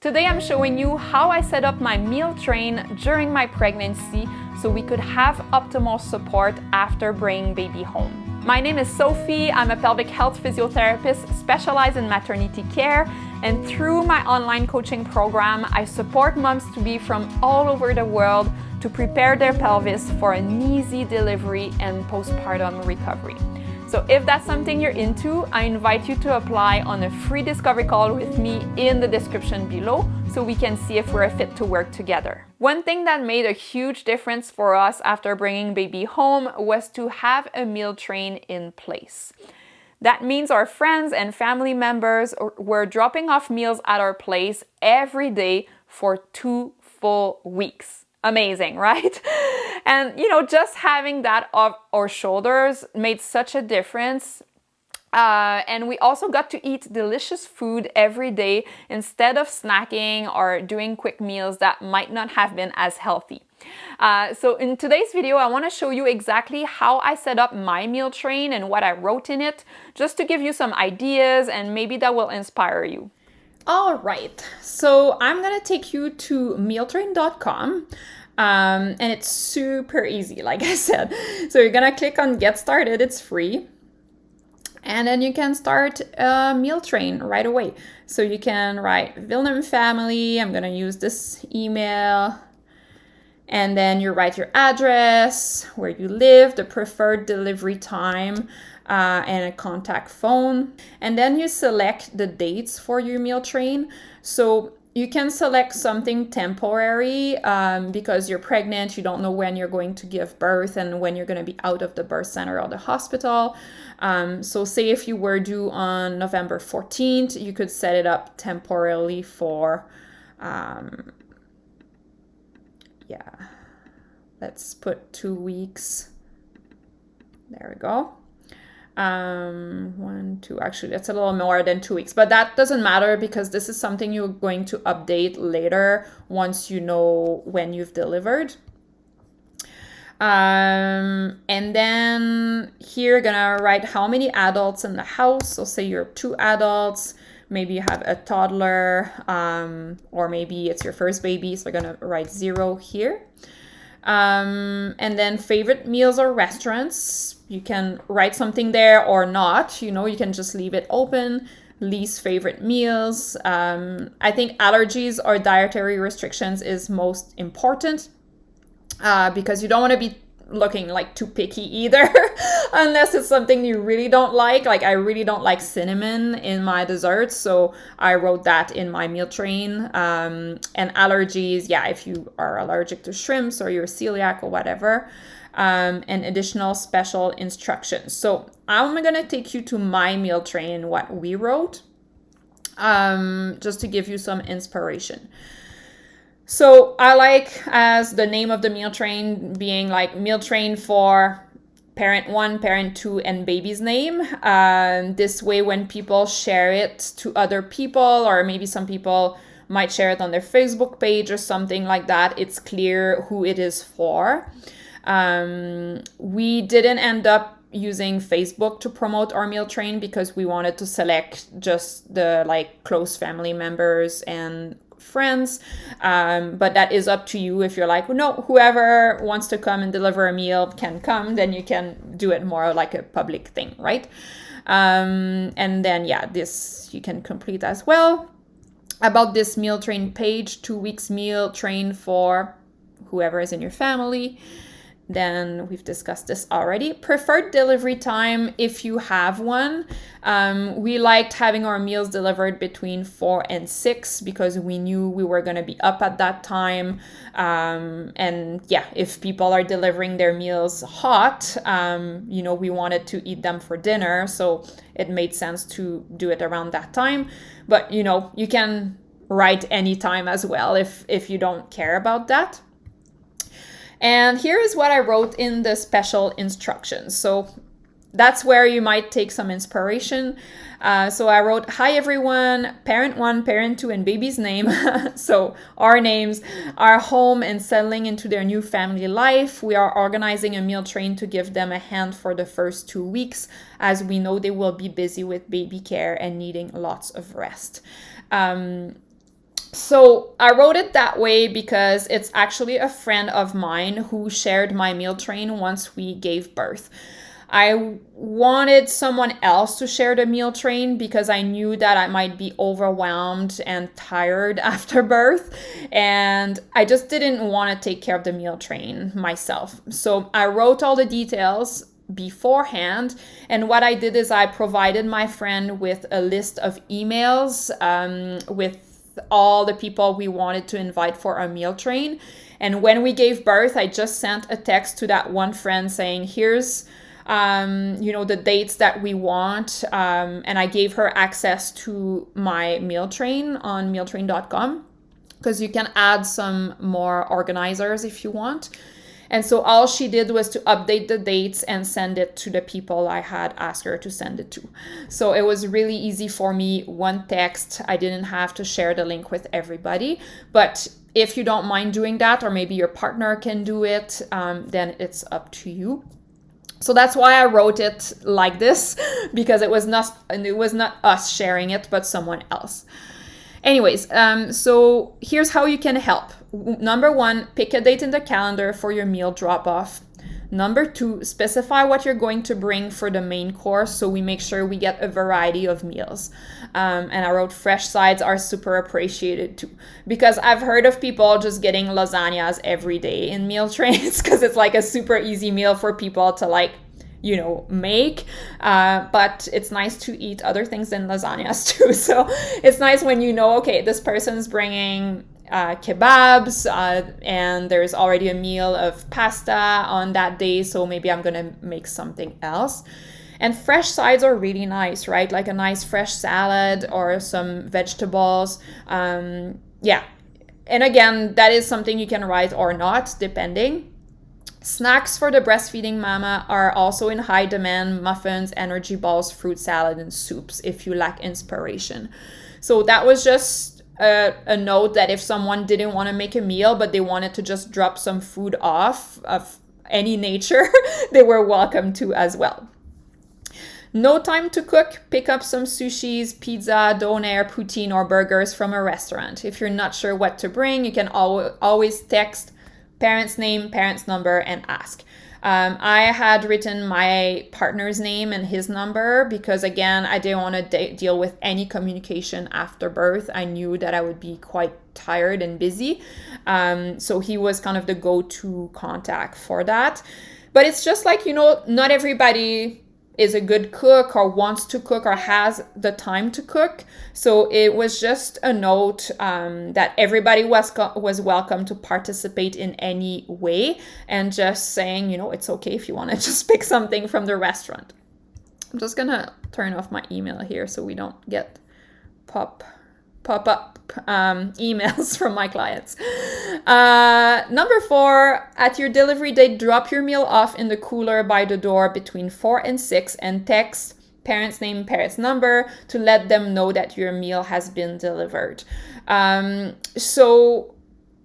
Today I'm showing you how I set up my meal train during my pregnancy so we could have optimal support after bringing baby home. My name is Sophie. I'm a pelvic health physiotherapist specialized in maternity care, and through my online coaching program, I support moms to be from all over the world to prepare their pelvis for an easy delivery and postpartum recovery. So if that's something you're into, I invite you to apply on a free discovery call with me in the description below so we can see if we're a fit to work together. One thing that made a huge difference for us after bringing baby home was to have a meal train in place. That means our friends and family members were dropping off meals at our place every day for 2 full weeks. Amazing, right? And just having that off our shoulders made such a difference. And we also got to eat delicious food every day instead of snacking or doing quick meals that might not have been as healthy. So in today's video, I want to show you exactly how I set up my meal train and what I wrote in it, just to give you some ideas and maybe that will inspire you. All right, so I'm gonna take you to mealtrain.com. And it's super easy, like I said. So you're gonna click on Get Started, it's free. And then you can start a meal train right away. So you can write Vilnum family, I'm gonna use this email. And then you write your address, where you live, the preferred delivery time, and a contact phone. And then you select the dates for your meal train. So you can select something temporary because you're pregnant, you don't know when you're going to give birth and when you're going to be out of the birth center or the hospital. So say if you were due on November 14th, you could set it up temporarily for, let's put 2 weeks. There we go. 1, 2, actually that's a little more than 2 weeks, but that doesn't matter because this is something you're going to update later once you know when you've delivered. And then here you're gonna write how many adults in the house. So say you're 2 adults, maybe you have a toddler, or maybe it's your first baby, so you're gonna write 0 here. And then favorite meals or restaurants, you can write something there or not, you can just leave it open. Least favorite meals. I think allergies or dietary restrictions is most important because you don't want to be looking like too picky either unless it's something you really don't like. Like I really don't like cinnamon in my desserts, so I wrote that in my meal train. And allergies, if you are allergic to shrimps or you're celiac or whatever. And additional special instructions. So I'm gonna take you to my meal train, what we wrote, just to give you some inspiration. So I like as the name of the meal train being like meal train for parent 1, parent 2, and baby's name. This way when people share it to other people, or maybe some people might share it on their Facebook page or something like that, it's clear who it is for. We didn't end up using Facebook to promote our meal train because we wanted to select just the close family members and friends, but that is up to you. If you're like, well, no, whoever wants to come and deliver a meal can come, then you can do it more like a public thing, right? And then this you can complete as well. About this meal train page, 2 weeks meal train for whoever is in your family. Then we've discussed this already. Preferred delivery time, if you have one. We liked having our meals delivered between 4 and 6 because we knew we were going to be up at that time. And if people are delivering their meals hot, we wanted to eat them for dinner. So it made sense to do it around that time. But, you can write any time as well if you don't care about that. And here is what I wrote in the special instructions. So that's where you might take some inspiration. So I wrote, hi everyone, parent 1, parent 2, and baby's name. So our names are home and settling into their new family life. We are organizing a meal train to give them a hand for the first 2 weeks, as we know they will be busy with baby care and needing lots of rest. So I wrote it that way because it's actually a friend of mine who shared my meal train once we gave birth. I wanted someone else to share the meal train because I knew that I might be overwhelmed and tired after birth. And I just didn't want to take care of the meal train myself. So I wrote all the details beforehand. And what I did is I provided my friend with a list of emails with all the people we wanted to invite for our meal train. And when we gave birth, I just sent a text to that one friend saying, here's the dates that we want. And I gave her access to my meal train on mealtrain.com because you can add some more organizers if you want. And so all she did was to update the dates and send it to the people I had asked her to send it to. So it was really easy for me. One text, I didn't have to share the link with everybody. But if you don't mind doing that, or maybe your partner can do it, then it's up to you. So that's why I wrote it like this, because it was not us sharing it, but someone else. Anyways, so here's how you can help. Number 1, pick a date in the calendar for your meal drop-off. Number 2, specify what you're going to bring for the main course so we make sure we get a variety of meals. And I wrote fresh sides are super appreciated too, because I've heard of people just getting lasagnas every day in meal trains because it's like a super easy meal for people to make, but it's nice to eat other things than lasagnas too. So it's nice when okay, this person's bringing kebabs and there's already a meal of pasta on that day, so maybe I'm gonna make something else. And fresh sides are really nice, right? Like a nice fresh salad or some vegetables. And again, that is something you can write or not, depending. Snacks for the breastfeeding mama are also in high demand: muffins, energy balls, fruit salad, and soups if you lack inspiration. So that was just a note that if someone didn't want to make a meal, but they wanted to just drop some food off of any nature, they were welcome to as well. No time to cook, pick up some sushis, pizza, doner, poutine, or burgers from a restaurant. If you're not sure what to bring, you can always text parent's name, parent's number, and ask. I had written my partner's name and his number because, again, I didn't want to deal with any communication after birth. I knew that I would be quite tired and busy. So he was kind of the go-to contact for that. But it's just like, not everybody is a good cook or wants to cook or has the time to cook. So it was just a note that everybody was welcome to participate in any way, and just saying, it's okay if you want to just pick something from the restaurant. I'm just gonna turn off my email here so we don't get pop-up emails from my clients. Number 4, at your delivery date, drop your meal off in the cooler by the door between 4 and 6 and text parent's name, parent's number to let them know that your meal has been delivered. So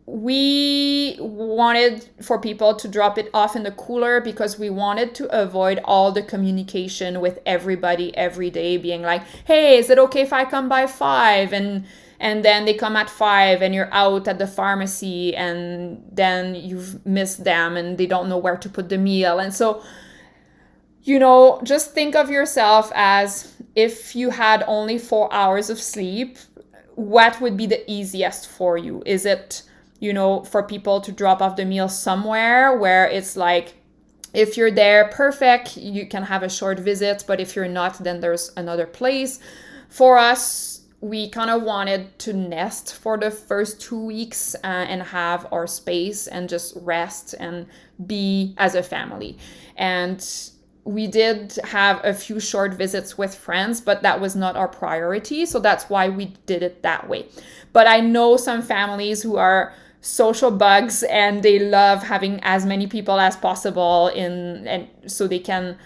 we wanted for people to drop it off in the cooler because we wanted to avoid all the communication with everybody every day being like, hey, is it okay if I come by 5? And then they come at 5 and you're out at the pharmacy and then you've missed them and they don't know where to put the meal. And so, just think of yourself as if you had only 4 hours of sleep, what would be the easiest for you? Is it, for people to drop off the meal somewhere where it's like, if you're there, perfect, you can have a short visit, but if you're not, then there's another place. For us, we kind of wanted to nest for the first 2 weeks and have our space and just rest and be as a family. And we did have a few short visits with friends, but that was not our priority. So that's why we did it that way. But I know some families who are social bugs and they love having as many people as possible and so they can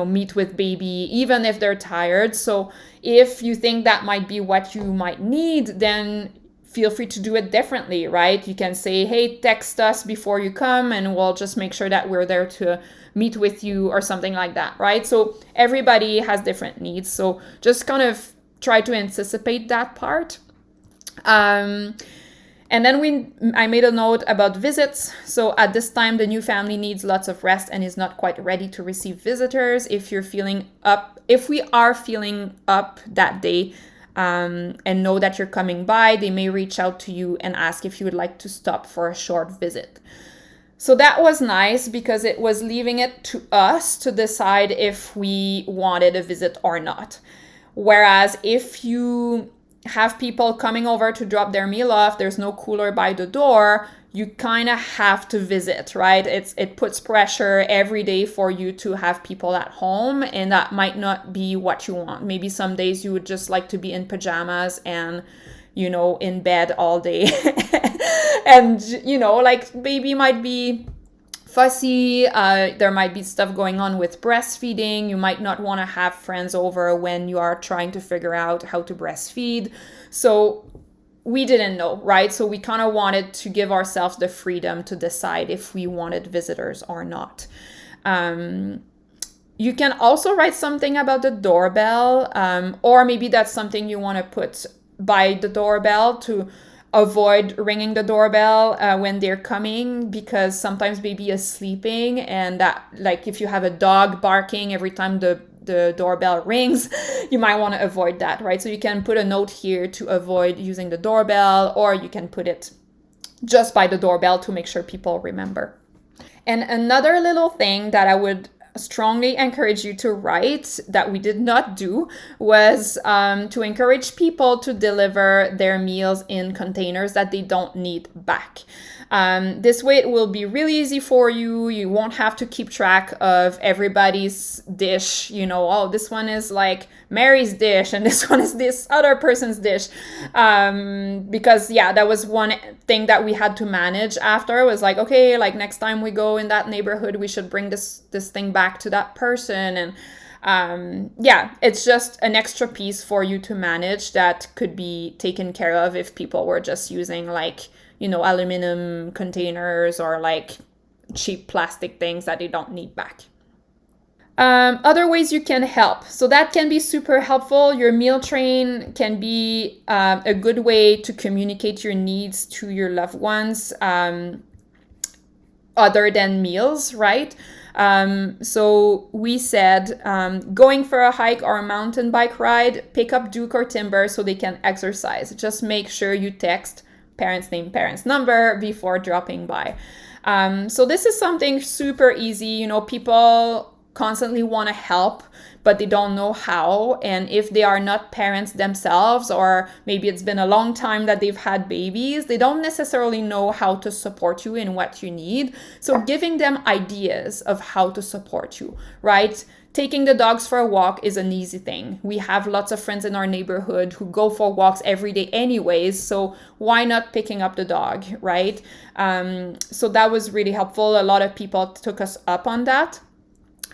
meet with baby even if they're tired. So if you think that might be what you might need, then feel free to do it differently, right? You can say, hey, text us before you come and we'll just make sure that we're there to meet with you or something like that, right? So everybody has different needs, so just kind of try to anticipate that part. And then I made a note about visits. So at this time, the new family needs lots of rest and is not quite ready to receive visitors. If we are feeling up that day, and know that you're coming by, they may reach out to you and ask if you would like to stop for a short visit. So that was nice because it was leaving it to us to decide if we wanted a visit or not. Whereas if you have people coming over to drop their meal off, there's no cooler by the door, you kind of have to visit, right? It puts pressure every day for you to have people at home, and that might not be what you want. Maybe some days you would just like to be in pajamas and, in bed all day. And, like baby might be fussy. There might be stuff going on with breastfeeding. You might not want to have friends over when you are trying to figure out how to breastfeed. So we didn't know, right? So we kind of wanted to give ourselves the freedom to decide if we wanted visitors or not. You can also write something about the doorbell, or maybe that's something you want to put by the doorbell to avoid ringing the doorbell when they're coming, because sometimes baby is sleeping, and that, like, if you have a dog barking every time the doorbell rings, you might want to avoid that, right? So you can put a note here to avoid using the doorbell, or you can put it just by the doorbell to make sure people remember. And another little thing that I would strongly encourage you to write that we did not do was to encourage people to deliver their meals in containers that they don't need back. This way it will be really easy for you. You won't have to keep track of everybody's dish. Oh, this one is like Mary's dish and this one is this other person's dish. Because that was one thing that we had to manage after. It was like, okay, like next time we go in that neighborhood, we should bring this thing back to that person. And it's just an extra piece for you to manage that could be taken care of if people were just using like, aluminum containers or like cheap plastic things that they don't need back. Other ways you can help. So that can be super helpful. Your meal train can be a good way to communicate your needs to your loved ones, other than meals, right? So we said going for a hike or a mountain bike ride, pick up Duke or Timber so they can exercise. Just make sure you text parents' name, parents' number before dropping by. So this is something super easy. People constantly want to help, but they don't know how. And if they are not parents themselves, or maybe it's been a long time that they've had babies, they don't necessarily know how to support you in what you need. So giving them ideas of how to support you, right? Taking the dogs for a walk is an easy thing. We have lots of friends in our neighborhood who go for walks every day anyways, so why not picking up the dog, right? So that was really helpful. A lot of people took us up on that.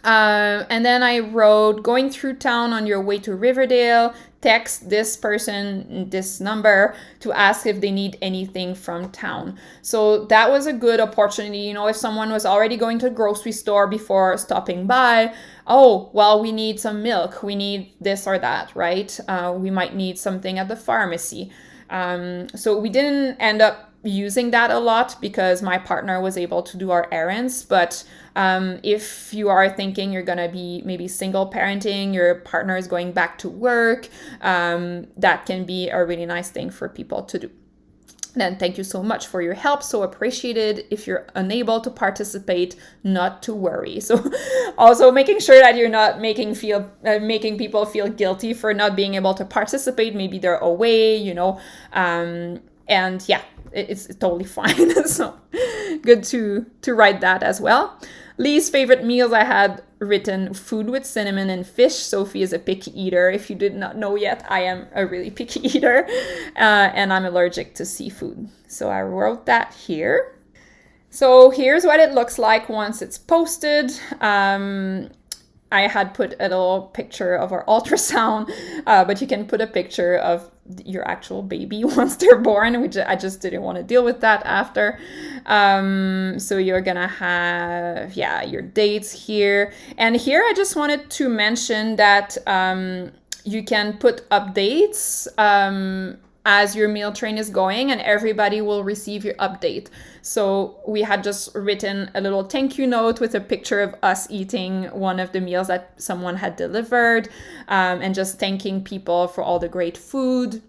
And then I wrote, going through town on your way to Riverdale, text this person, this number, to ask if they need anything from town. So that was a good opportunity. If someone was already going to the grocery store before stopping by, oh, well, we need some milk, we need this or that, right? We might need something at the pharmacy. So we didn't end up using that a lot because my partner was able to do our errands. But if you are thinking you're gonna be maybe single parenting, your partner is going back to work, that can be a really nice thing for people to do. Then thank you so much for your help. So appreciated. If you're unable to participate, not to worry. So also making sure that you're not making people feel guilty for not being able to participate. Maybe they're away, and yeah, it's totally fine. So good to write that as well. Lee's favorite meals, I had written food with cinnamon and fish. Sophie is a picky eater. If you did not know yet, I am a really picky eater, and I'm allergic to seafood. So I wrote that here. So here's what it looks like once it's posted. I had put a little picture of our ultrasound, but you can put a picture of your actual baby once they're born, which I just didn't want to deal with that after. So you're gonna have, your dates here. And here I just wanted to mention that you can put updates as your meal train is going, and everybody will receive your update. So we had just written a little thank you note with a picture of us eating one of the meals that someone had delivered, and just thanking people for all the great food.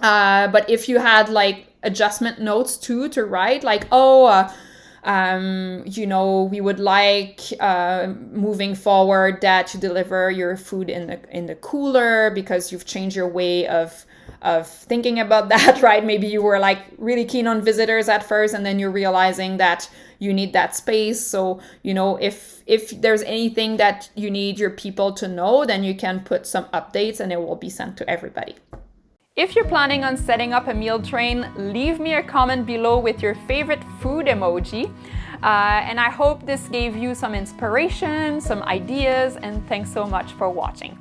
But if you had like adjustment notes too to write, like, we would like moving forward that you deliver your food in the cooler because you've changed your way of thinking about that, right? Maybe you were like really keen on visitors at first, and then you're realizing that you need that space. So, if there's anything that you need your people to know, then you can put some updates and it will be sent to everybody. If you're planning on setting up a meal train, leave me a comment below with your favorite food emoji. And I hope this gave you some inspiration, some ideas, and thanks so much for watching.